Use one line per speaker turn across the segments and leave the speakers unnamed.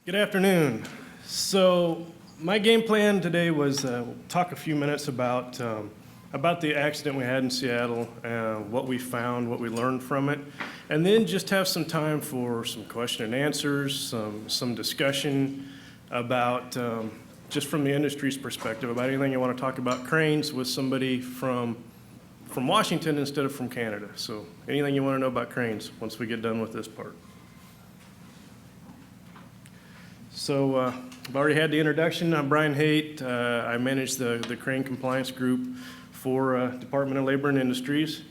Good afternoon. So my game plan today was talk a few minutes about the accident we had in Seattle, what we found, what we learned from it, and then just have some time for some question and answers, some discussion about just from the industry's perspective about anything you want to talk about cranes with somebody from Washington instead of from Canada. So anything you want to know about cranes once we get done with this part. So I've already had the introduction. I'm Brian Haight. I manage the crane compliance group for Department of Labor and Industries.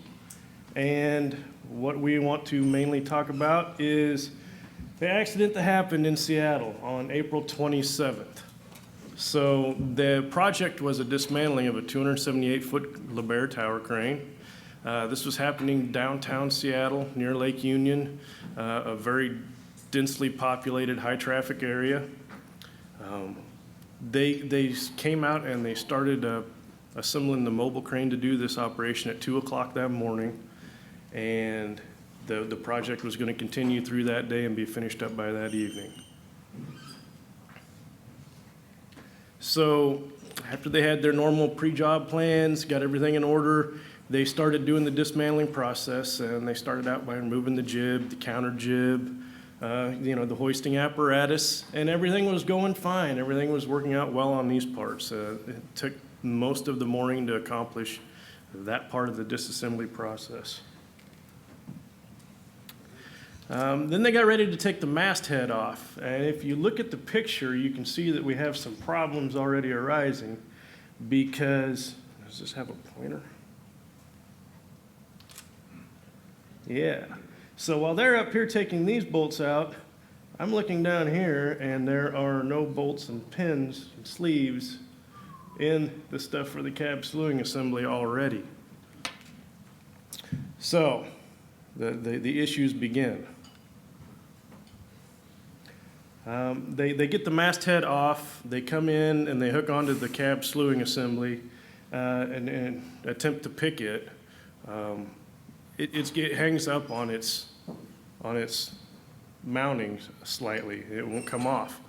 And what we want to mainly talk about is the accident that happened in Seattle on April 27th. So the project was a dismantling of a 278-foot Liebherr tower crane. This was happening downtown Seattle near Lake Union, a very densely populated, high traffic area. They came out and they started assembling the mobile crane to do this operation at 2 o'clock that morning, and the project was going to continue through that day and be finished up by that evening. So after they had their normal pre-job plans, got everything in order, they started doing the dismantling process, and they started out by removing the jib, the counter jib, the hoisting apparatus, and everything was going fine. Everything was working out well on these parts. It took most of the morning to accomplish that part of the disassembly process. Then they got ready to take the masthead off, and if you look at the picture, you can see that we have some problems already arising because, does this have a pointer? Yeah. So while they're up here taking these bolts out, I'm looking down here and there are no bolts and pins and sleeves in the stuff for the cab slewing assembly already. So the issues begin. They get the masthead off, they come in and they hook onto the cab slewing assembly and attempt to pick it. It hangs up on its mounting slightly. It won't come off.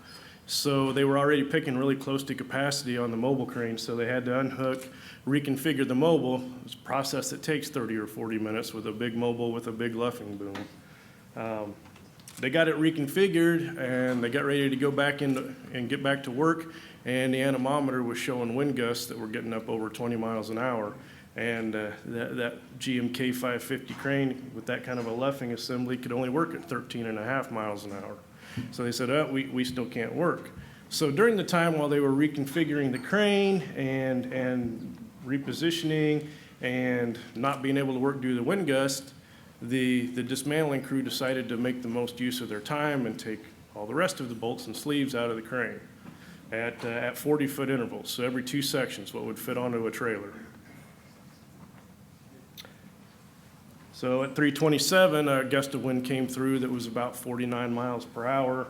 So they were already picking really close to capacity on the mobile crane, so they had to unhook, reconfigure the mobile. It's a process that takes 30 or 40 minutes with a big mobile with a big luffing boom. They got it reconfigured and they got ready to go back in and get back to work, and the anemometer was showing wind gusts that were getting up over 20 miles an hour. And that GMK 550 crane with that kind of a luffing assembly could only work at 13.5 miles an hour. So they said, we still can't work. So during the time while they were reconfiguring the crane and repositioning and not being able to work due to the wind gust, the dismantling crew decided to make the most use of their time and take all the rest of the bolts and sleeves out of the crane at 40-foot intervals. So every 2 sections, what would fit onto a trailer. So at 3:27, a gust of wind came through that was about 49 miles per hour.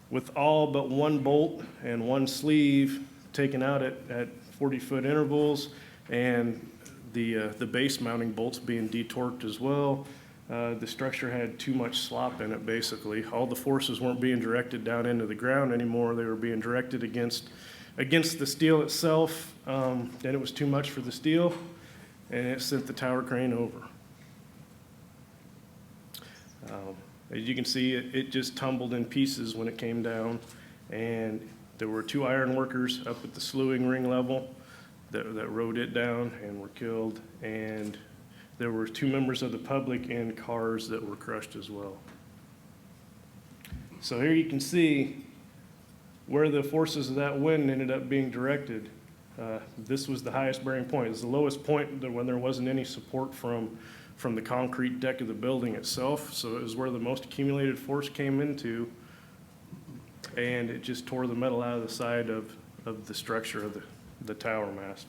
With all but one bolt and one sleeve taken out at 40-foot intervals, and the base mounting bolts being detorqued as well, the structure had too much slop in it, basically. All the forces weren't being directed down into the ground anymore. They were being directed against the steel itself. Then it was too much for the steel, and it sent the tower crane over. As you can see, it just tumbled in pieces when it came down, and there were 2 iron workers up at the slewing ring level that rode it down and were killed, and there were 2 members of the public and cars that were crushed as well. So here you can see where the forces of that wind ended up being directed. This was the highest bearing point. It was the lowest point when there wasn't any support from the concrete deck of the building itself. So it was where the most accumulated force came into, and it just tore the metal out of the side of the structure of the tower mast.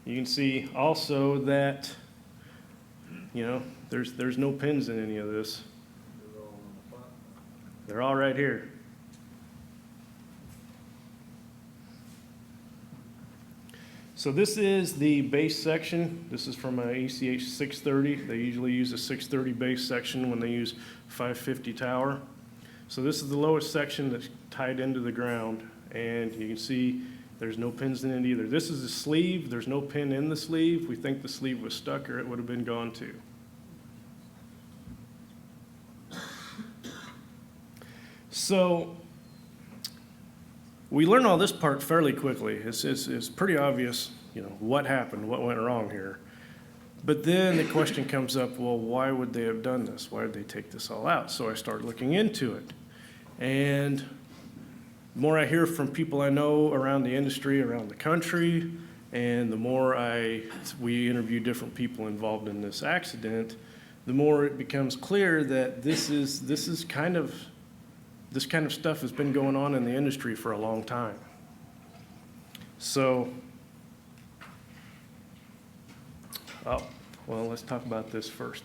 You can see also that, there's no pins in any of this. They're all right here. So this is the base section. This is from a ECH 630. They usually use a 630 base section when they use 550 tower. So this is the lowest section that's tied into the ground, and you can see there's no pins in it either. This is the sleeve. There's no pin in the sleeve. We think the sleeve was stuck or it would have been gone too. So we learn all this part fairly quickly. It's pretty obvious, what happened, what went wrong here. But then the question comes up, well, why would they have done this? Why did they take this all out? So I started looking into it. And the more I hear from people I know around the industry, around the country, and the more we interview different people involved in this accident, the more it becomes clear that this kind of stuff has been going on in the industry for a long time. So, let's talk about this first.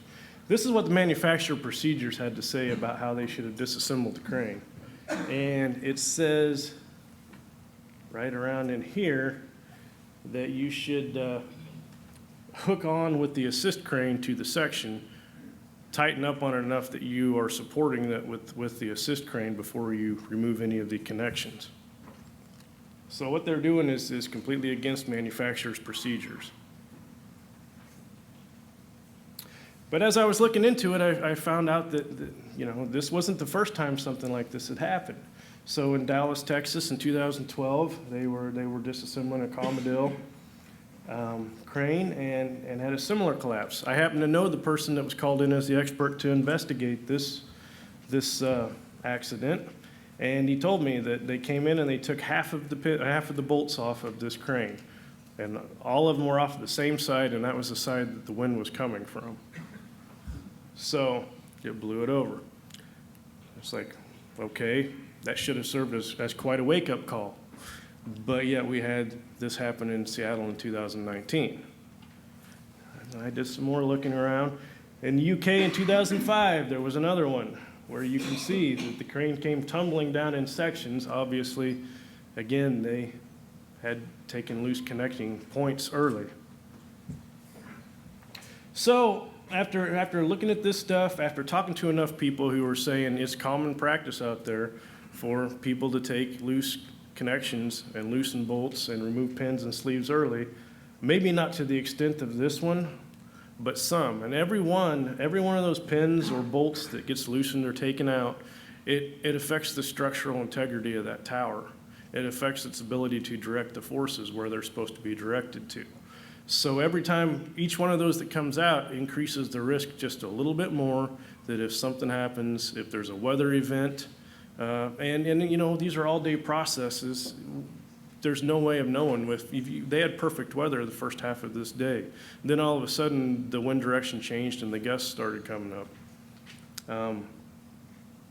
This is what the manufacturer procedures had to say about how they should have disassembled the crane. And it says right around in here that you should hook on with the assist crane to the section, tighten up on it enough that you are supporting that with the assist crane before you remove any of the connections. So what they're doing is completely against manufacturer's procedures. But as I was looking into it, I found out that this wasn't the first time something like this had happened. So in Dallas, Texas in 2012, they were disassembling a Commodore crane and had a similar collapse. I happen to know the person that was called in as the expert to investigate this accident, and he told me that they came in and they took half of the bolts off of this crane, and all of them were off the same side, and that was the side that the wind was coming from. So it blew it over. It's like, okay, that should have served as quite a wake-up call. But yet we had this happen in Seattle in 2019. And I did some more looking around. In the UK in 2005, there was another one where you can see that the crane came tumbling down in sections. Obviously, again, they had taken loose connecting points early. So after looking at this stuff, after talking to enough people who were saying it's common practice out there for people to take loose connections and loosen bolts and remove pins and sleeves early, maybe not to the extent of this one, but some. And every one of those pins or bolts that gets loosened or taken out, it affects the structural integrity of that tower. It affects its ability to direct the forces where they're supposed to be directed to. So every time each one of those that comes out increases the risk just a little bit more that if something happens, if there's a weather event, and these are all-day processes, there's no way of knowing. They had perfect weather the first half of this day. Then all of a sudden, the wind direction changed and the gusts started coming up.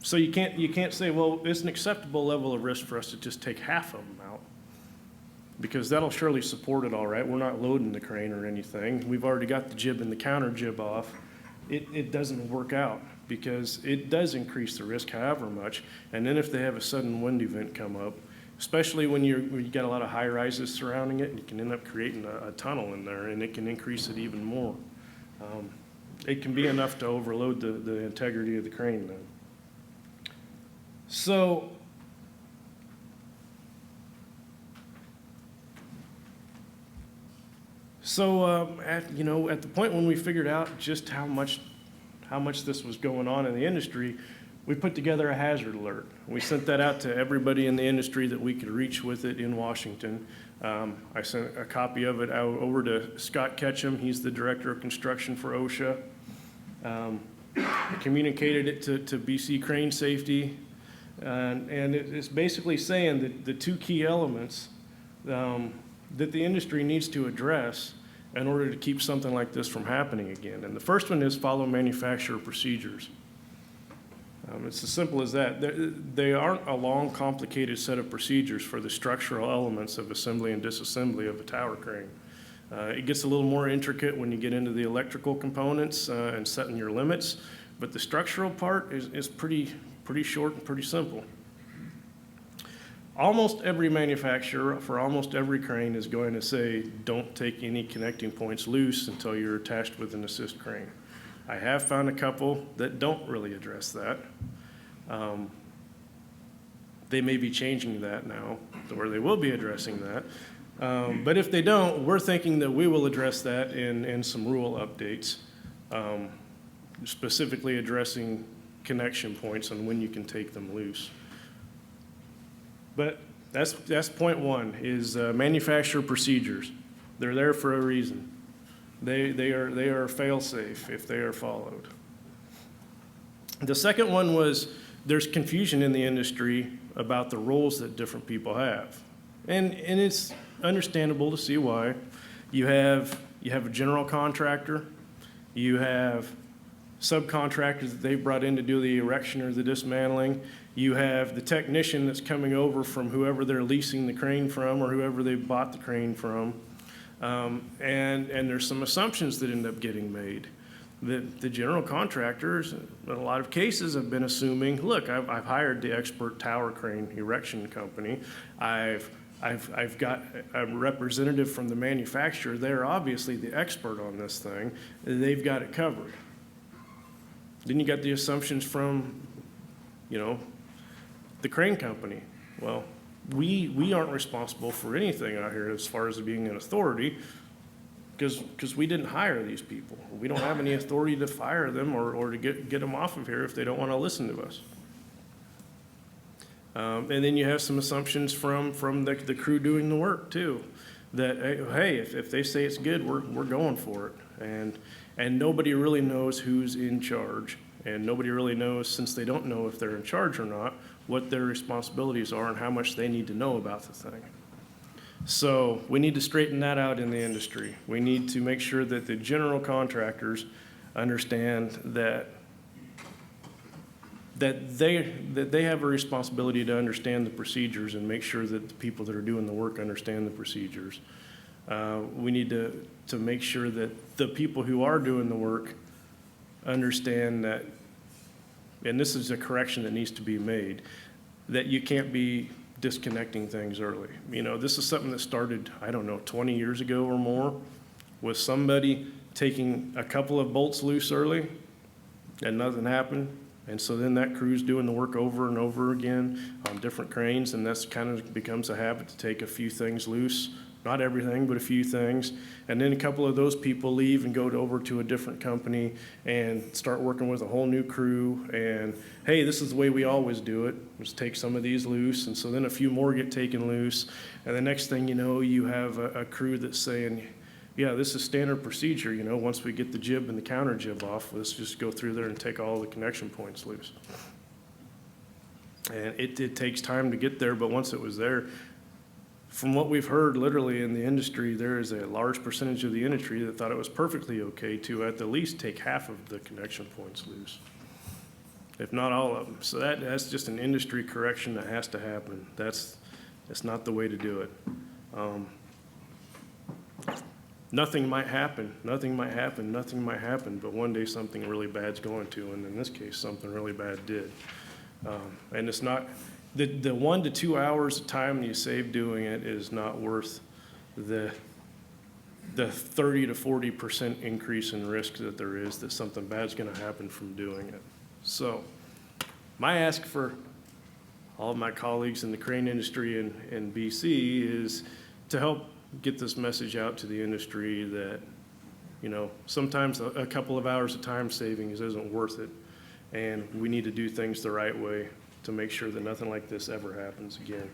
So you can't say, well, it's an acceptable level of risk for us to just take half of them out, because that'll surely support it all right. We're not loading the crane or anything. We've already got the jib and the counter jib off. It doesn't work out because it does increase the risk however much. And then if they have a sudden wind event come up, especially when you got a lot of high rises surrounding it, you can end up creating a tunnel in there, and it can increase it even more. It can be enough to overload the integrity of the crane then. So at the point when we figured out just how much this was going on in the industry, we put together a hazard alert. We sent that out to everybody in the industry that we could reach with it in Washington. I sent a copy of it out over to Scott Ketchum. He's the director of construction for OSHA. I communicated it to BC Crane Safety, and it's basically saying that the two key elements that the industry needs to address in order to keep something like this from happening again. And the first one is follow manufacturer procedures. It's as simple as that. They aren't a long, complicated set of procedures for the structural elements of assembly and disassembly of a tower crane. It gets a little more intricate when you get into the electrical components and setting your limits, but the structural part is pretty short and pretty simple. almost every manufacturer for almost every crane is going to say, don't take any connecting points loose until you're attached with an assist crane. I have found a couple that don't really address that. They may be changing that now, or they will be addressing that. But if they don't, we're thinking that we will address that in some rule updates, specifically addressing connection points and when you can take them loose. But that's point one, is manufacturer procedures. They're there for a reason. They are fail-safe if they are followed. The second one was there's confusion in the industry about the roles that different people have. And it's understandable to see why. You have a general contractor, you have subcontractors that they've brought in to do the erection or the dismantling, you have the technician that's coming over from whoever they're leasing the crane from or whoever they bought the crane from. And there's some assumptions that end up getting made. The general contractors, in a lot of cases, have been assuming, look, I've hired the expert tower crane erection company. I've got a representative from the manufacturer. They're obviously the expert on this thing. They've got it covered. Then you got the assumptions from, the crane company. Well, we aren't responsible for anything out here as far as being an authority, because we didn't hire these people. We don't have any authority to fire them or to get them off of here if they don't want to listen to us. And then you have some assumptions from the crew doing the work too, that, hey, if they say it's good, we're going for it. And nobody really knows who's in charge. And nobody really knows, since they don't know if they're in charge or not, what their responsibilities are and how much they need to know about the thing. So we need to straighten that out in the industry. We need to make sure that the general contractors understand that they have a responsibility to understand the procedures and make sure that the people that are doing the work understand the procedures. We need to make sure that the people who are doing the work understand that, and this is a correction that needs to be made, that you can't be disconnecting things early. This is something that started, 20 years ago or more, with somebody taking a couple of bolts loose early and nothing happened. And so then that crew's doing the work over and over again on different cranes, and that's kind of becomes a habit to take a few things loose. Not everything, but a few things. And then a couple of those people leave and go over to a different company and start working with a whole new crew. And, hey, this is the way we always do it. Just take some of these loose. And so then a few more get taken loose. And the next thing you know, you have a crew that's saying, yeah, this is standard procedure. Once we get the jib and the counter jib off, let's just go through there and take all the connection points loose. And it takes time to get there, but once it was there, from what we've heard literally in the industry, there is a large percentage of the industry that thought it was perfectly okay to at the least take half of the connection points loose, if not all of them. So that's just an industry correction that has to happen. That's not the way to do it. Nothing might happen, but one day something really bad's going to, and in this case, something really bad did. And it's not, the 1 to 2 hours of time you save doing it is not worth the 30 to 40% increase in risk that there is that something bad's going to happen from doing it. So my ask for all of my colleagues in the crane industry in BC is to help get this message out to the industry that, sometimes a couple of hours of time savings isn't worth it, and we need to do things the right way to make sure that nothing like this ever happens again.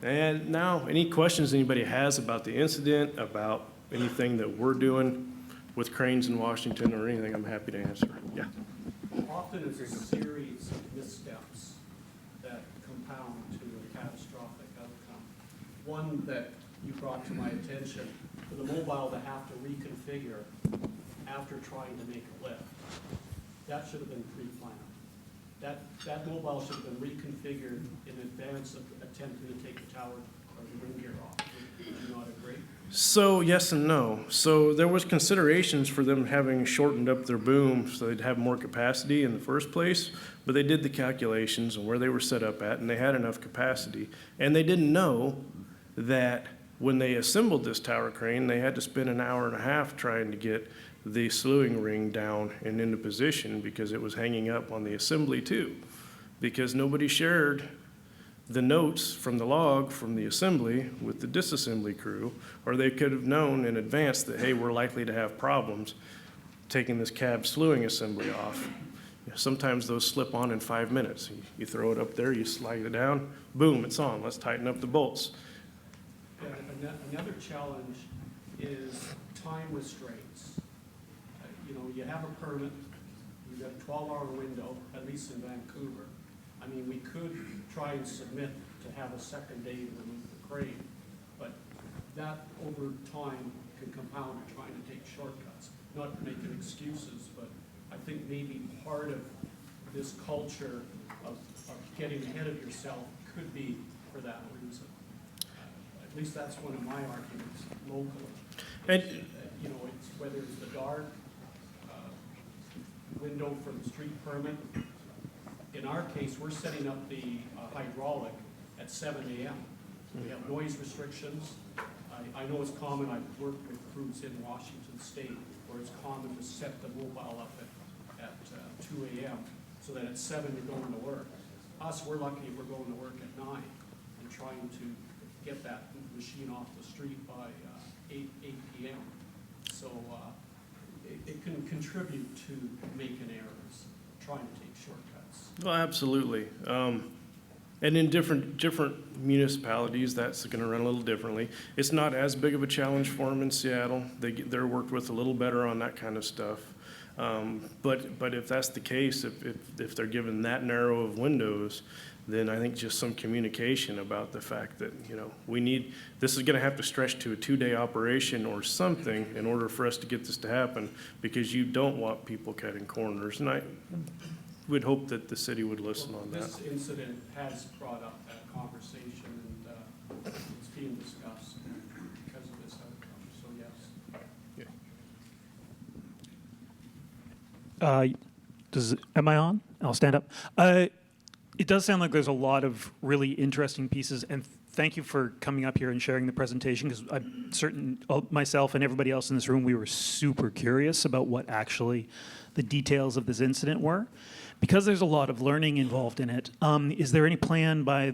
And now, any questions anybody has about the incident, about anything that we're doing with cranes in Washington or anything, I'm happy to answer. Yeah.
Often it's a series of missteps that compound to a catastrophic outcome. One that you brought to my attention, for the mobile to have to reconfigure after trying to make a lift. That should have been pre-planned. That mobile should have been reconfigured in advance of attempting to take the tower or the ring gear off. Would you not agree?
So yes and no. So there was considerations for them having shortened up their boom so they'd have more capacity in the first place, but they did the calculations and where they were set up at, and they had enough capacity. And they didn't know that when they assembled this tower crane, they had to spend an hour and a half trying to get the slewing ring down and into position because it was hanging up on the assembly too. Because nobody shared the notes from the log from the assembly with the disassembly crew, or they could have known in advance that, hey, we're likely to have problems taking this cab slewing assembly off. Sometimes those slip on in 5 minutes. You throw it up there, you slide it down, boom, it's on. Let's tighten up the bolts.
Yeah, another challenge is time restraints. You have a permit, you've got a 12-hour window, at least in Vancouver. I mean, we could try and submit to have a second day to remove the crane, but that over time can compound trying to take shortcuts. Not making excuses, but I think maybe part of this culture of getting ahead of yourself could be for that reason. At least that's one of my arguments locally. It's whether it's the dark window for the street permit. In our case, we're setting up the hydraulic at 7 a.m. We have noise restrictions. I know it's common, I've worked with crews in Washington State where it's common to set the mobile up at 2 a.m. so that at 7 you're going to work. Us, we're lucky if we're going to work at 9 and trying to get that machine off the street by 8 p.m. So it can contribute to making errors, trying to take shortcuts.
Well, absolutely. And in different municipalities, that's going to run a little differently. It's not as big of a challenge for them in Seattle. They're worked with a little better on that kind of stuff. But if that's the case, if they're given that narrow of windows, then I think just some communication about the fact that, this is going to have to stretch to a 2-day operation or something in order for us to get this to happen, because you don't want people cutting corners. And I would hope that the city would listen on that.
This incident has brought up that conversation, and it's being discussed because of this outcome, so yes.
Am I on? I'll stand up. It does sound like there's a lot of really interesting pieces, and thank you for coming up here and sharing the presentation, because I'm certain myself and everybody else in this room, we were super curious about what actually the details of this incident were. Because there's a lot of learning involved in it, is there any plan by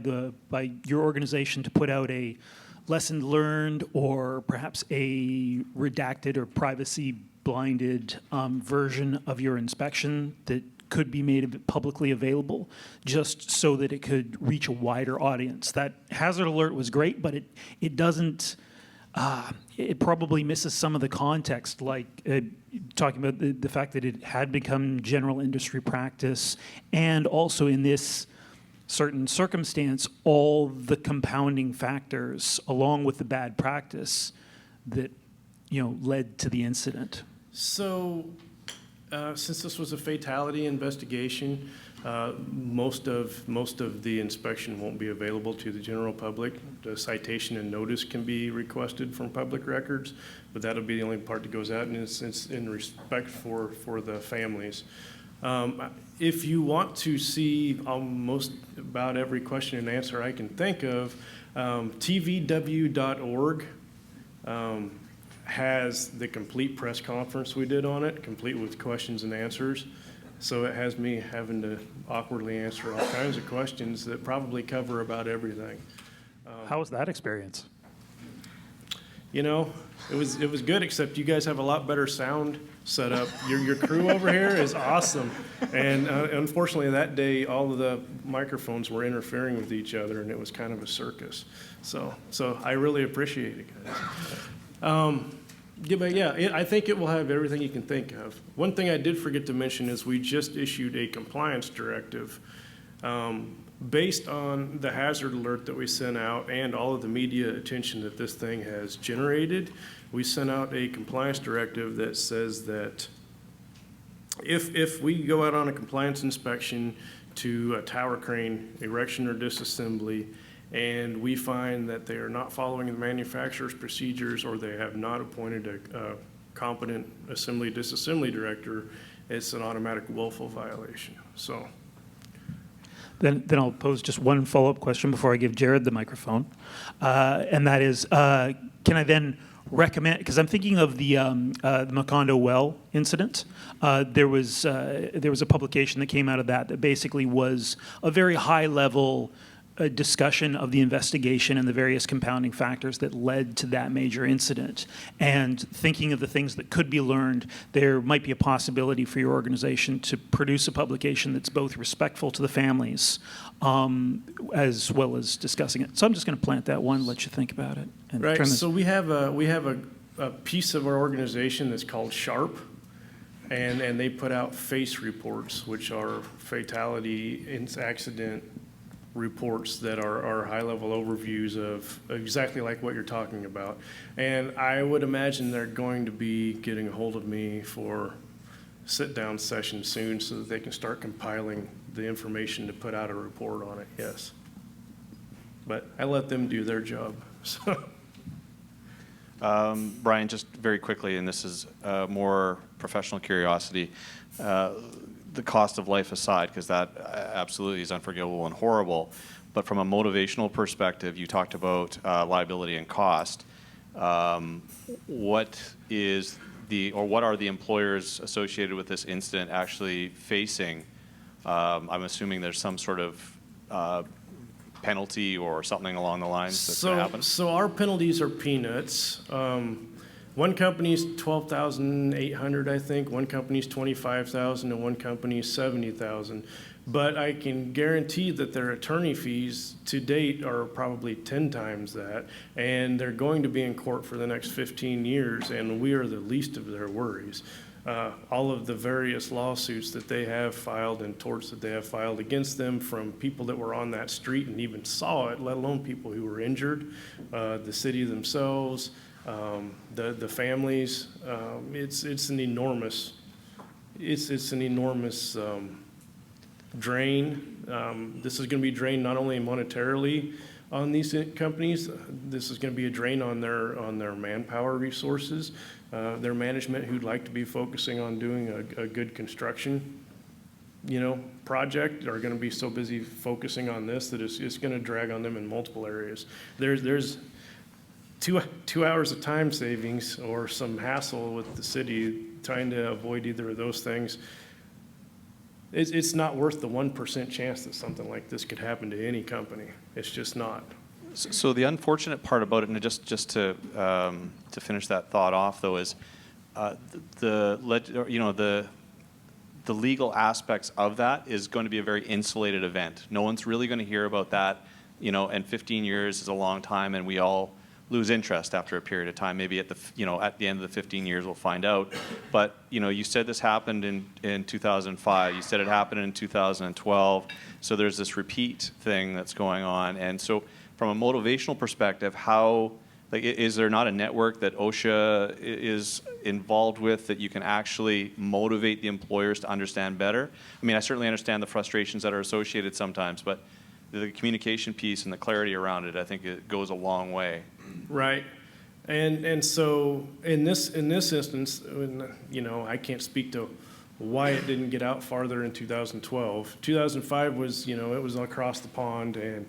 your organization to put out a lesson learned or perhaps a redacted or privacy blinded version of your inspection that could be made publicly available, just so that it could reach a wider audience? That hazard alert was great, but it doesn't, it probably misses some of the context, like talking about the fact that it had become general industry practice, and also in this certain circumstance, all the compounding factors along with the bad practice that led to the incident.
So, since this was a fatality investigation, most of the inspection won't be available to the general public. The citation and notice can be requested from public records, but that'll be the only part that goes out, and it's in respect for the families. If you want to see almost about every question and answer I can think of, tvw.org has the complete press conference we did on it, complete with questions and answers. So it has me having to awkwardly answer all kinds of questions that probably cover about everything.
How was that experience?
It was good, except you guys have a lot better sound set up. Your crew over here is awesome. And unfortunately that day, all of the microphones were interfering with each other, and it was kind of a circus. So I really appreciate it, guys. I think it will have everything you can think of. One thing I did forget to mention is we just issued a compliance directive based on the hazard alert that we sent out and all of the media attention that this thing has generated. We sent out a compliance directive that says that if we go out on a compliance inspection to a tower crane erection or disassembly, and we find that they are not following the manufacturer's procedures or they have not appointed a competent assembly disassembly director, it's an automatic willful violation. So.
Then I'll pose just one follow-up question before I give Jared the microphone, and that is, can I then recommend? Because I'm thinking of the Macondo well incident. There was a publication that came out of that basically was a very high-level discussion of the investigation and the various compounding factors that led to that major incident. And thinking of the things that could be learned, there might be a possibility for your organization to produce a publication that's both respectful to the families as well as discussing it. So I'm just going to plant that one, let you think about it. And
Right,
turn this-
so we have a piece of our organization that's called SHARP, and they put out FACE reports, which are fatality accident reports that are high-level overviews of exactly like what you're talking about. And I would imagine they're going to be getting a hold of me for sit-down session soon so that they can start compiling the information to put out a report on it, yes. But I let them do their job, so.
Brian, just very quickly, and this is more professional curiosity, the cost of life aside, because that absolutely is unforgivable and horrible, but from a motivational perspective, you talked about liability and cost. What are the employers associated with this incident actually facing? I'm assuming there's some sort of penalty or something along the lines that's going to happen?
So our penalties are peanuts. One company's $12,800, I think. One company's $25,000, and one company's $70,000. But I can guarantee that their attorney fees to date are probably 10 times that, and they're going to be in court for the next 15 years, and we are the least of their worries. All of the various lawsuits that they have filed and torts that they have filed against them from people that were on that street and even saw it, let alone people who were injured, the city themselves, the families, it's an enormous drain. This is going to be drained not only monetarily on these companies. This is going to be a drain on their manpower resources, their management who'd like to be focusing on doing a good construction, project, are going to be so busy focusing on this that it's going to drag on them in multiple areas. There's 2 hours of time savings or some hassle with the city trying to avoid either of those things. It's not worth the 1% chance that something like this could happen to any company. It's just not.
So the unfortunate part about it, and just to finish that thought off, though, is the legal aspects of that is going to be a very insulated event. No one's really going to hear about that, and 15 years is a long time, and we all lose interest after a period of time. Maybe at the end of the 15 years we'll find out. But you said this happened in 2005. You said it happened in 2012. So there's this repeat thing that's going on. And so from a motivational perspective, is there not a network that OSHA is involved with that you can actually motivate the employers to understand better? I mean, I certainly understand the frustrations that are associated sometimes, but the communication piece and the clarity around it, I think it goes a long way.
Right. And so in this instance, I can't speak to why it didn't get out farther in 2012. 2005 was, it was across the pond, and,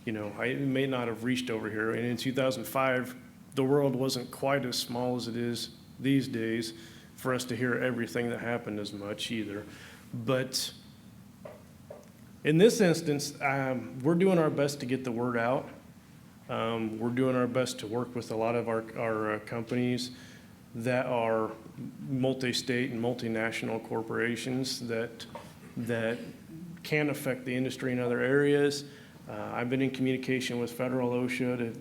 it may not have reached over here. And in 2005, the world wasn't quite as small as it is these days for us to hear everything that happened as much either. But in this instance, we're doing our best to get the word out. We're doing our best to work with a lot of our companies that are multi-state and multinational corporations that can affect the industry in other areas. I've been in communication with federal OSHA to,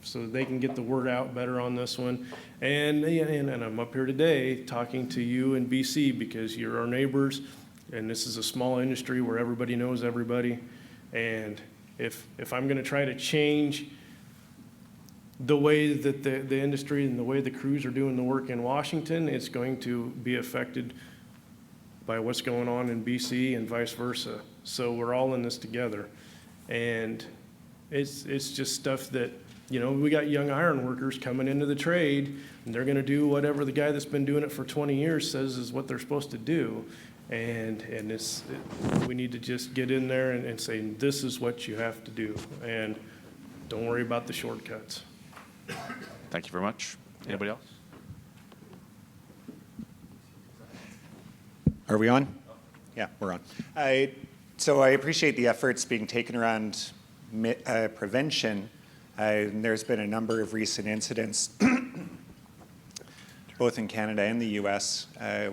so they can get the word out better on this one. And I'm up here today talking to you in BC because you're our neighbors, and this is a small industry where everybody knows everybody. And if I'm going to try to change the way that the industry and the way the crews are doing the work in Washington, it's going to be affected by what's going on in BC and vice versa. So we're all in this together. And It's just stuff that, you know, we got young iron workers coming into the trade, and they're gonna do whatever the guy that's been doing it for 20 years says is what they're supposed to do. And we need to just get in there and say, this is what you have to do, and don't worry about the shortcuts.
Thank you very much. Anybody else?
Are we on? Yeah, we're on. So I appreciate the efforts being taken around prevention. And there's been a number of recent incidents, both in Canada and the US,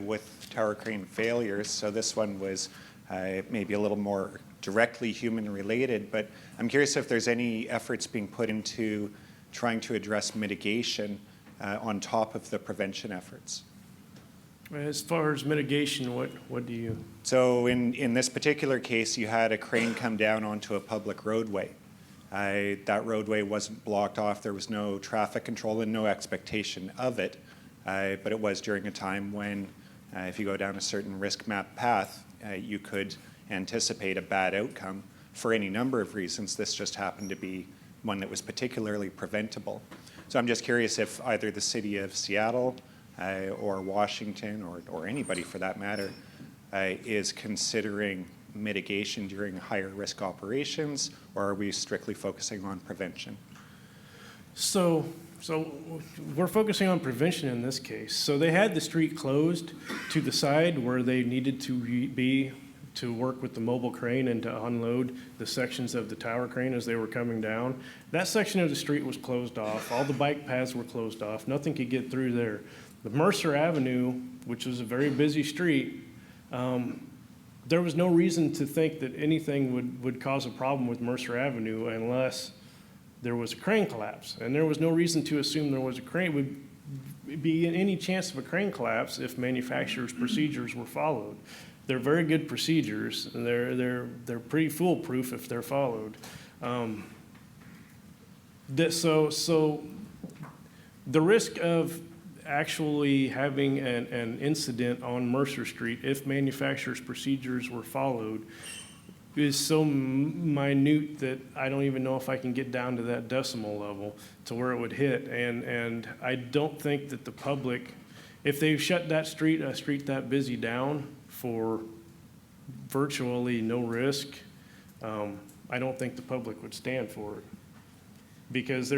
with tower crane failures. So this one was maybe a little more directly human related, but I'm curious if there's any efforts being put into trying to address mitigation on top of the prevention efforts.
As far as mitigation, what do you?
So in this particular case, you had a crane come down onto a public roadway. That roadway wasn't blocked off. There was no traffic control and no expectation of it. But it was during a time when, if you go down a certain risk map path, you could anticipate a bad outcome for any number of reasons. This just happened to be one that was particularly preventable. So I'm just curious if either the city of Seattle or Washington or anybody for that matter is considering mitigation during higher risk operations, or are we strictly focusing on prevention?
So we're focusing on prevention in this case. So they had the street closed to the side where they needed to be to work with the mobile crane and to unload the sections of the tower crane as they were coming down. That section of the street was closed off. All the bike paths were closed off. Nothing could get through there. The Mercer Avenue, which was a very busy street, there was no reason to think that anything would cause a problem with Mercer Avenue unless there was a crane collapse. And there was no reason to assume there was a crane, would be any chance of a crane collapse if manufacturers' procedures were followed. They're very good procedures, and they're pretty foolproof if they're followed. So the risk of actually having an incident on Mercer Street, if manufacturers' procedures were followed, is so minute that I don't even know if I can get down to that decimal level to where it would hit. And I don't think that the public, if they shut that street, a street that busy down for virtually no risk, I don't think the public would stand for it. Because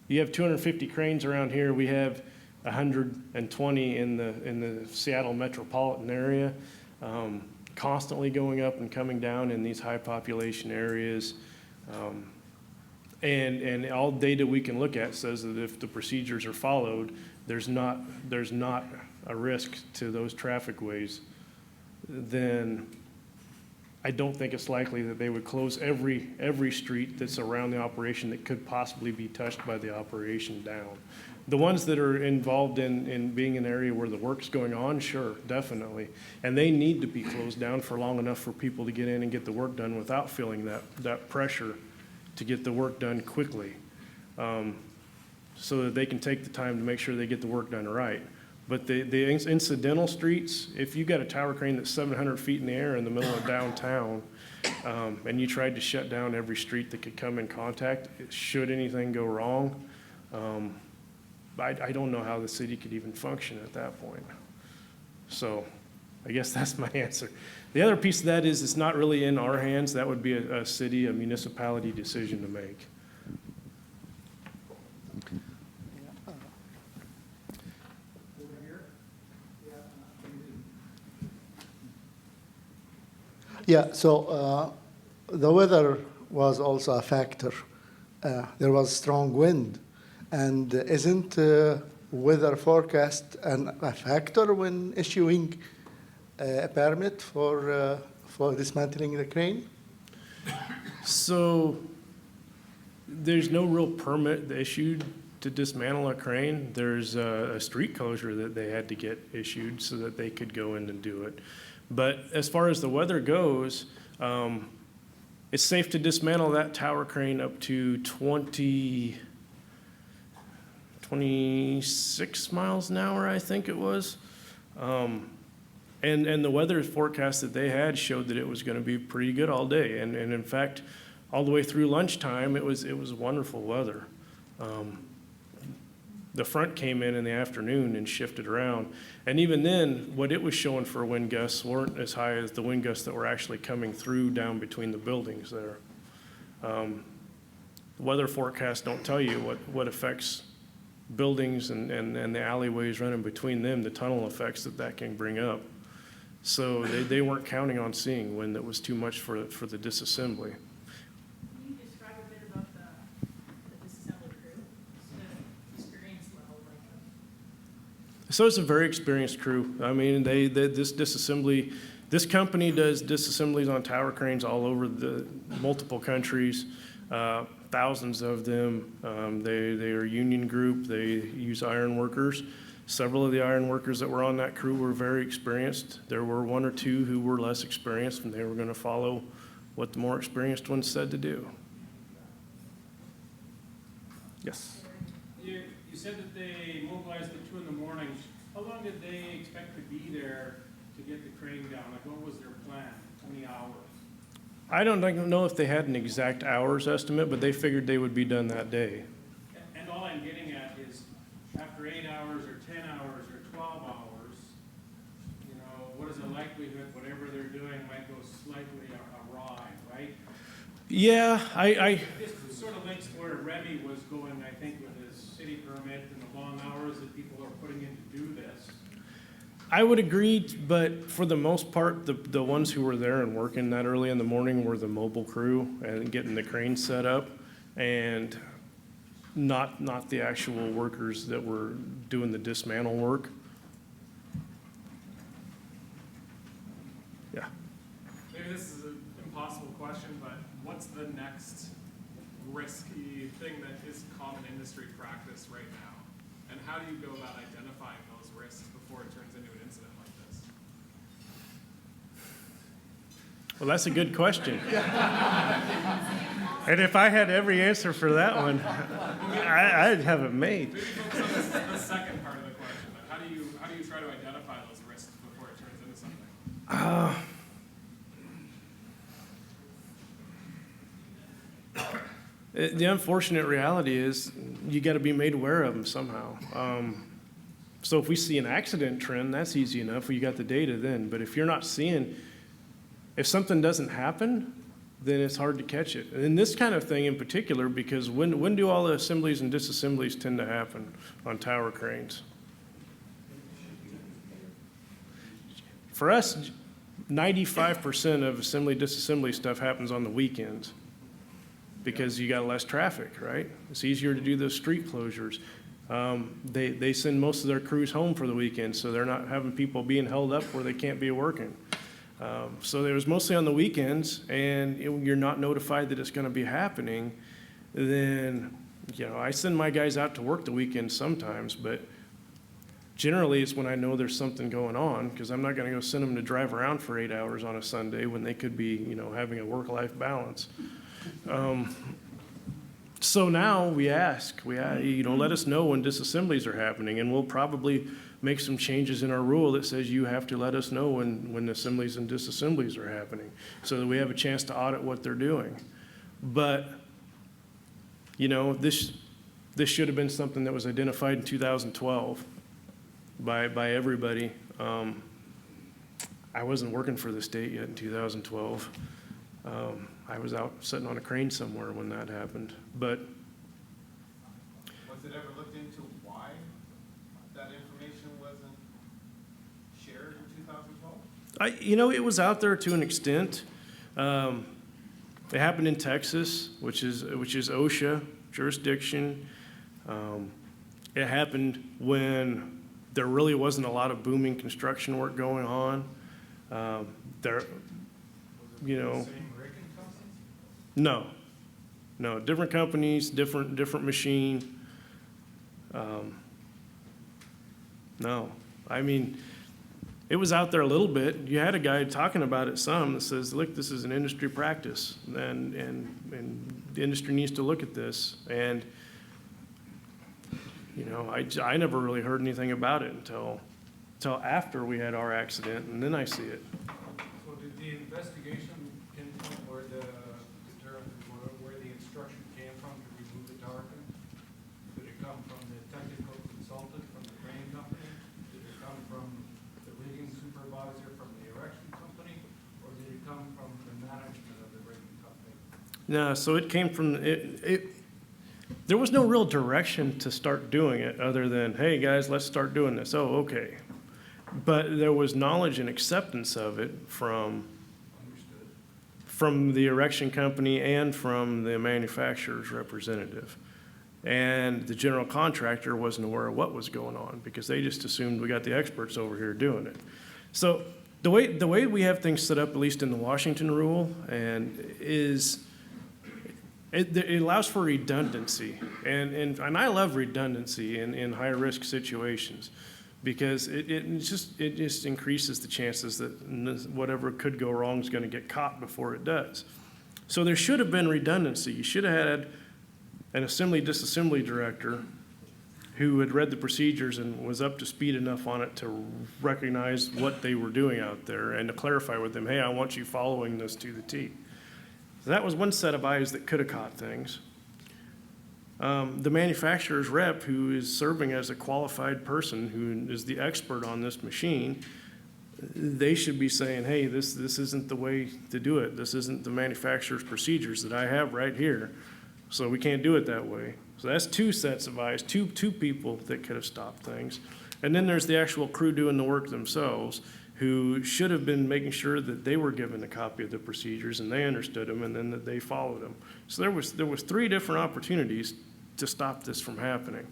you have 250 cranes around here. We have 120 in the Seattle metropolitan area, constantly going up and coming down in these high population areas. And all data we can look at says that if the procedures are followed, there's not a risk to those traffic ways. Then I don't think it's likely that they would close every street that's around the operation that could possibly be touched by the operation down. The ones that are involved in being an area where the work's going on, sure, definitely. And they need to be closed down for long enough for people to get in and get the work done without feeling that pressure to get the work done quickly, so that they can take the time to make sure they get the work done right. But the incidental streets, if you got a tower crane that's 700 feet in the air in the middle of downtown, and you tried to shut down every street that could come in contact, should anything go wrong, I don't know how the city could even function at that point. So I guess that's my answer. The other piece of that is it's not really in our hands. That would be a city, a municipality decision to make.
Yeah, so the weather was also a factor. There was strong wind. And isn't weather forecast a factor when issuing a permit for dismantling the crane?
So there's no real permit issued to dismantle a crane. There's a street closure that they had to get issued so that they could go in and do it. But as far as the weather goes, it's safe to dismantle that tower crane up to 26 miles an hour, I think it was. And the weather forecast that they had showed that it was going to be pretty good all day. And in fact, all the way through lunchtime, it was wonderful weather. The front came in the afternoon and shifted around. And even then, what it was showing for wind gusts weren't as high as the wind gusts that were actually coming through down between the buildings there. The weather forecasts don't tell you what affects buildings and the alleyways running between them, the tunnel effects that can bring up. So they weren't counting on seeing wind that was too much for the disassembly.
Can you describe a bit about the disassembly crew, the experience level like?
So it's a very experienced crew. I mean, this company does disassemblies on tower cranes all over the multiple countries, thousands of them. They are a union group. They use iron workers. Several of the iron workers that were on that crew were very experienced. There were one or two who were less experienced, and they were going to follow what the more experienced ones said to do. Yes.
You said that they mobilized at 2 in the morning. How long did they expect to be there to get the crane down? Like, what was their plan? How many hours?
I don't know if they had an exact hours estimate, but they figured they would be done that day.
And all I'm getting at is, after 8 hours or 10 hours or 12 hours, you know, what is the likelihood whatever they're doing might go slightly awry, right?
Yeah,
This sort of links to where Remy was going, I think, with his city permit and the long hours that people are putting in to do this.
I would agree, but for the most part, the ones who were there and working that early in the morning were the mobile crew and getting the crane set up, and not the actual workers that were doing the dismantle work. Yeah.
Maybe this is an impossible question, but what's the next risky thing that is common industry practice right now? And how do you go about identifying those risks before it turns into an incident like this?
Well, that's a good question. And if I had every answer for that one, I'd have it made.
Maybe focus on the second part of the question. Like how do you try to identify those risks before it turns into something?
The unfortunate reality is you got to be made aware of them somehow. So if we see an accident trend, that's easy enough. You got the data then. But if you're not seeing, if something doesn't happen, then it's hard to catch it. And this kind of thing in particular, because when do all the assemblies and disassemblies tend to happen on tower cranes? For us, 95% of assembly disassembly stuff happens on the weekends because you got less traffic, right? It's easier to do those street closures. They send most of their crews home for the weekend, so they're not having people being held up where they can't be working. So it was mostly on the weekends, and you're not notified that it's going to be happening, then, you know, I send my guys out to work the weekends sometimes, but generally it's when I know there's something going on, because I'm not going to go send them to drive around for 8 hours on a Sunday when they could be, you know, having a work-life balance. So now we ask, you know, let us know when disassemblies are happening, and we'll probably make some changes in our rule that says you have to let us know when assemblies and disassemblies are happening, so that we have a chance to audit what they're doing. But, you know, this should have been something that was identified in 2012 by everybody. I wasn't working for the state yet in 2012. I was out sitting on a crane somewhere when that happened. But
was it ever looked into why that information wasn't shared in 2012?
you know, it was out there to an extent. It happened in Texas, which is OSHA jurisdiction. It happened when there really wasn't a lot of booming construction work going on. You know. No, different companies, different machine. No, I mean, it was out there a little bit. You had a guy talking about it some that says, look, this is an industry practice, and the industry needs to look at this. And, you know, I never really heard anything about it until after we had our accident, and then I see it.
So did the investigation pinpoint where the deterrent
No, so it came from, there was no real direction to start doing it other than, hey, guys, let's start doing this. Oh, okay. But there was knowledge and acceptance of it from the erection company and from the manufacturer's representative. And the general contractor wasn't aware of what was going on because they just assumed we got the experts over here doing it. So the way we have things set up, at least in the Washington rule, and is it allows for redundancy. And I love redundancy in high-risk situations because it just increases the chances that whatever could go wrong is going to get caught before it does. So there should have been redundancy. You should have had an disassembly director who had read the procedures and was up to speed enough on it to recognize what they were doing out there and to clarify with them, hey, I want you following this to the T. So that was one set of eyes that could have caught things. The manufacturer's rep, who is serving as a qualified person, who is the expert on this machine, they should be saying, hey, this isn't the way to do it. This isn't the manufacturer's procedures that I have right here. So we can't do it that way. So that's two sets of eyes, two people that could have stopped things. And then there's the actual crew doing the work themselves, who should have been making sure that they were given a copy of the procedures and they understood them and then that they followed them. So there was three different opportunities to stop this from happening.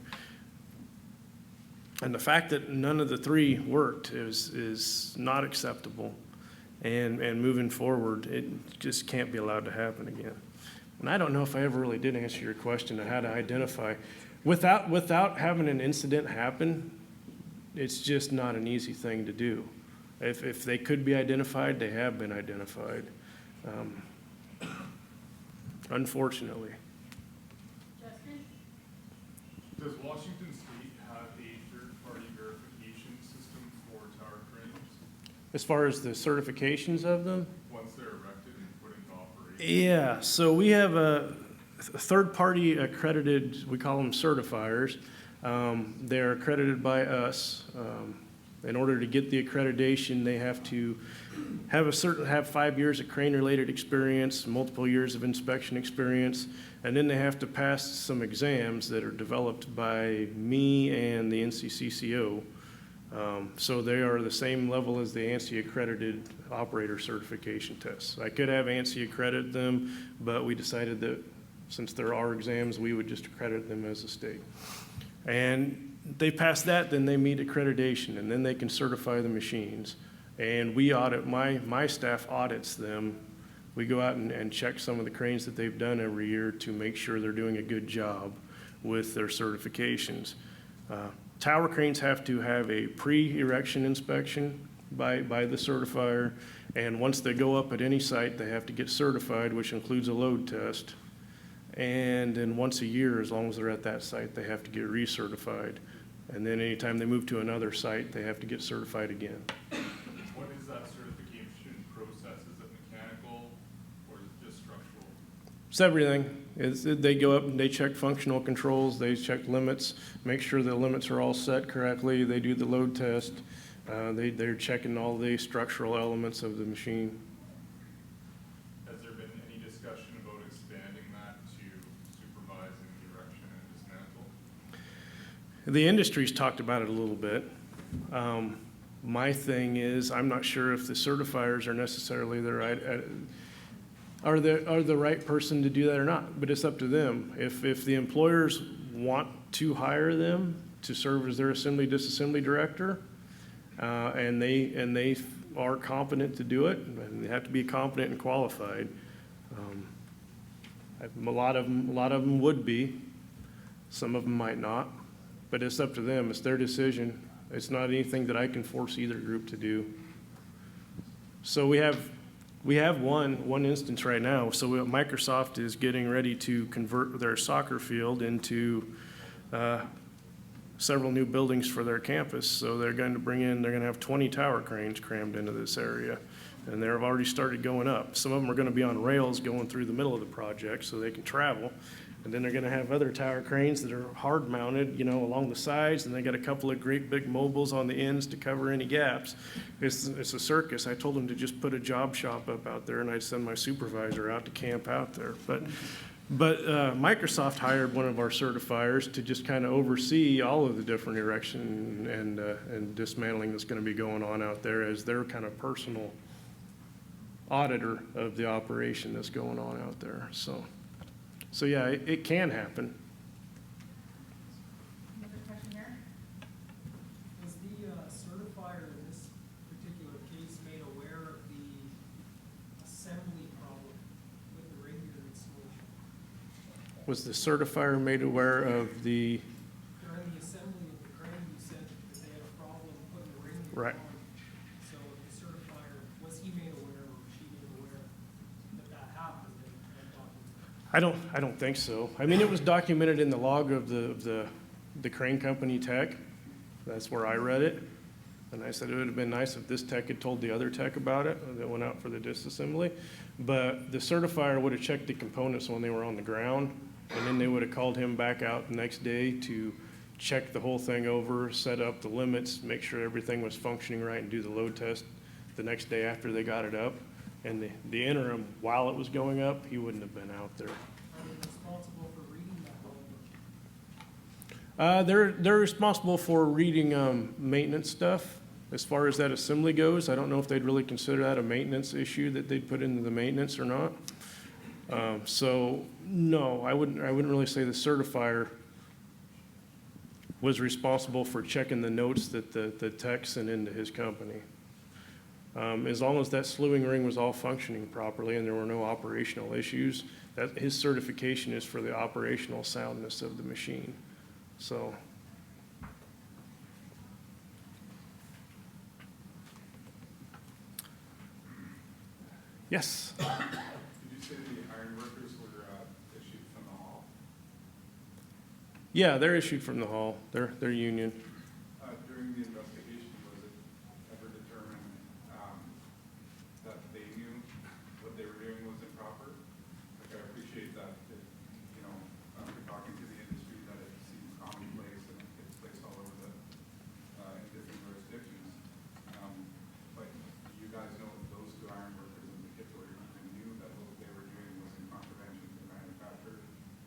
And the fact that none of the three worked is not acceptable. And moving forward, it just can't be allowed to happen again. And I don't know if I ever really did answer your question on how to identify. Without having an incident happen, it's just not an easy thing to do. If they could be identified, they have been identified, unfortunately.
Justin?
Does Washington State have a third-party verification system for tower cranes
As far as the certifications of them?
once they're erected and put into operation?
Yeah, so we have a third-party accredited, we call them certifiers. They're accredited by us. In order to get the accreditation, they have to have 5 years of crane-related experience, multiple years of inspection experience, and then they have to pass some exams that are developed by me and the NCCCO. So they are the same level as the ANSI accredited operator certification tests. I could have ANSI accredit them, but we decided that since there are exams, we would just accredit them as a state. And they pass that, then they meet accreditation, and then they can certify the machines. And we audit, my staff audits them. We go out and check some of the cranes that they've done every year to make sure they're doing a good job with their certifications. Tower cranes have to have a pre-erection inspection by the certifier, and once they go up at any site, they have to get certified, which includes a load test. And then once a year, as long as they're at that site, they have to get recertified. And then anytime they move to another site, they have to get certified again.
What is that certification process? Is it mechanical or is it just structural?
It's everything. They go up and they check functional controls, they check limits, make sure the limits are all set correctly, they do the load test, they're checking all the structural elements of the machine.
Has there been any discussion about expanding that to supervising the erection and dismantle?
The industry's talked about it a little bit. My thing is, I'm not sure if the certifiers are necessarily the right, are the right person to do that or not, but it's up to them. If the employers want to hire them to serve as their assembly-disassembly director, and they are competent to do it, and they have to be competent and qualified. A lot of them would be, some of them might not, but it's up to them. It's their decision. It's not anything that I can force either group to do. So we have one instance right now. So Microsoft is getting ready to convert their soccer field into several new buildings for their campus. So they're going to have 20 tower cranes crammed into this area. And they've already started going up. Some of them are going to be on rails going through the middle of the project so they can travel. And then they're gonna have other tower cranes that are hard mounted, you know, along the sides, and they got a couple of great big mobiles on the ends to cover any gaps. It's a circus. I told them to just put a job shop up out there, and I'd send my supervisor out to camp out there. But Microsoft hired one of our certifiers to just kind of oversee all of the different erection and dismantling that's going to be going on out there as their kind of personal auditor of the operation that's going on out there. So yeah, it can happen.
Another question here?
Was the certifier in this particular case made aware of the assembly problem with the radiator installation?
Was the certifier made aware of the,
During the assembly of the crane, you said that they had a problem putting the radiator
Right.
on. So the certifier, was he made aware or she made aware that that happened and documented?
I don't think so. I mean, it was documented in the log of the crane company tech. That's where I read it. And I said it would have been nice if this tech had told the other tech about it that went out for the disassembly. But the certifier would have checked the components when they were on the ground, and then they would have called him back out the next day to check the whole thing over, set up the limits, make sure everything was functioning right, and do the load test the next day after they got it up. And the interim, while it was going up, he wouldn't have been out there.
Are they responsible for reading that log?
They're responsible for reading maintenance stuff. As far as that assembly goes, I don't know if they'd really consider that a maintenance issue that they'd put into the maintenance or not. So no, I wouldn't really say the certifier was responsible for checking the notes that the tech sent into his company. As long as that slewing ring was all functioning properly and there were no operational issues, that his certification is for the operational soundness of the machine. So. Yes.
Did you say the iron workers were issued from the hall?
Yeah, they're issued from the hall. They're union.
During the investigation, was it ever determined that they knew what they were doing was improper? Like, I appreciate that, you know, after talking to the industry, that it seems commonplace and it gets placed all over in different jurisdictions. But do you guys know if those two iron workers in particular even knew that what they were doing was in contravention to manufacturer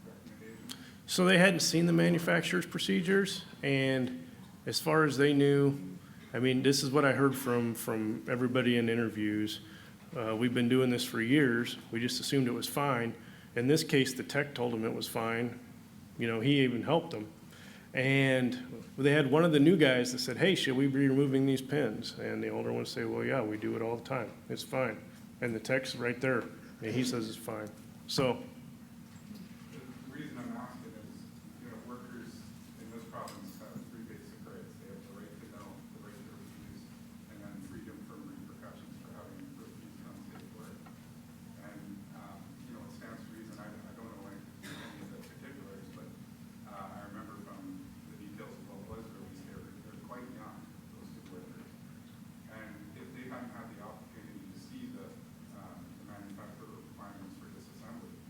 recommendations?
So they hadn't seen the manufacturer's procedures, and as far as they knew, I mean, this is what I heard from everybody in interviews. We've been doing this for years. We just assumed it was fine. In this case, the tech told them it was fine. You know, he even helped them. And they had one of the new guys that said, hey, should we be removing these pins? And the older ones say, well, yeah, we do it all the time. It's fine. And the tech's right there, and he says it's fine. So,
The reason I'm asking is, you know, workers in this province have three basic rights. They have the right to know, the right to refuse, and then freedom from repercussions for having refused unsafe work. And, you know, it stands to reason, I don't know any of the particulars, but I remember from the details of what was released, they're quite young, those two workers. And if they hadn't had the opportunity to see the manufacturer requirements for disassembly,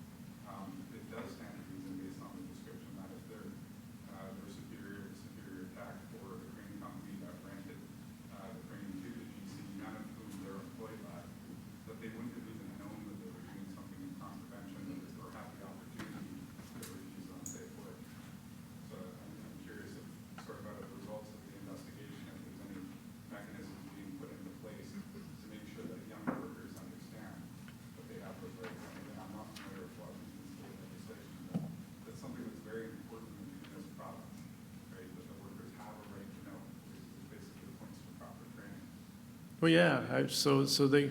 it does stand to reason based on the description that if they're superior tech or the crane company that rented the crane to the GC, none of whom they're employed by, that they wouldn't have even known that they were doing something in contravention or had the opportunity to refuse unsafe work. So I'm curious if, sort of out of the results of the investigation, if there's any mechanisms being put into place to make sure that young workers understand that they have those rights. I mean, I'm not familiar with Washington state legislation, but that's something that's very important in this province, right? That the workers have a right to know, is basically the points for proper training.
well, yeah, so they,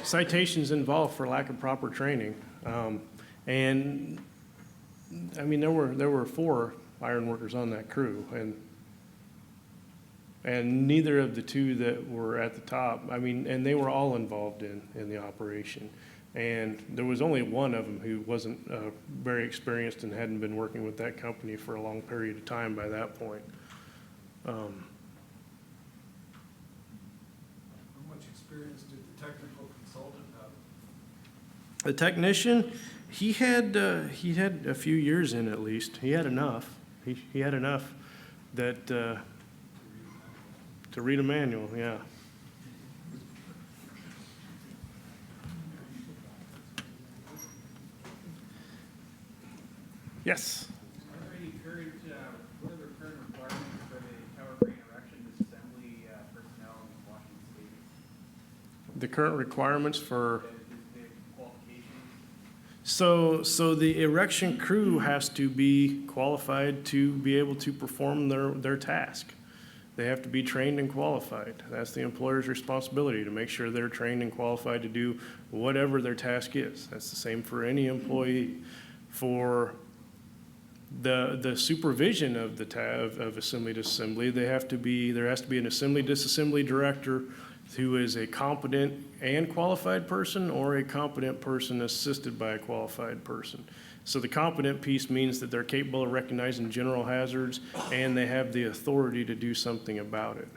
citations involved for lack of proper training. And, I mean, there were 4 iron workers on that crew, and neither of the 2 that were at the top, I mean, and they were all involved in the operation. And there was only one of them who wasn't very experienced and hadn't been working with that company for a long period of time by that point.
How much experience did the technical consultant
The technician, he had a few years in at least. He had enough. He had enough that, to read a manual, yeah. Yes?
Are there any current, what are the current requirements for the tower crane erection disassembly personnel in Washington State?
The current requirements for,
The qualifications?
so the erection crew has to be qualified to be able to perform their task. They have to be trained and qualified. That's the employer's responsibility, to make sure they're trained and qualified to do whatever their task is. That's the same for any employee. For the supervision of of assembly disassembly, there has to be an assembly disassembly director who is a competent and qualified person, or a competent person assisted by a qualified person. So the competent piece means that they're capable of recognizing general hazards and they have the authority to do something about it.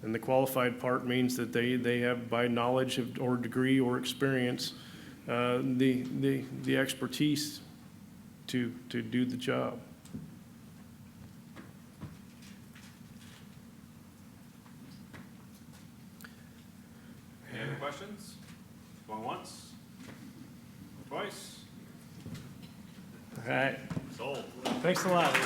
And the qualified part means that they have, by knowledge or degree or experience, the expertise to do the job.
Any other questions? Going once? Twice?
All right.
Sold.
Thanks a lot.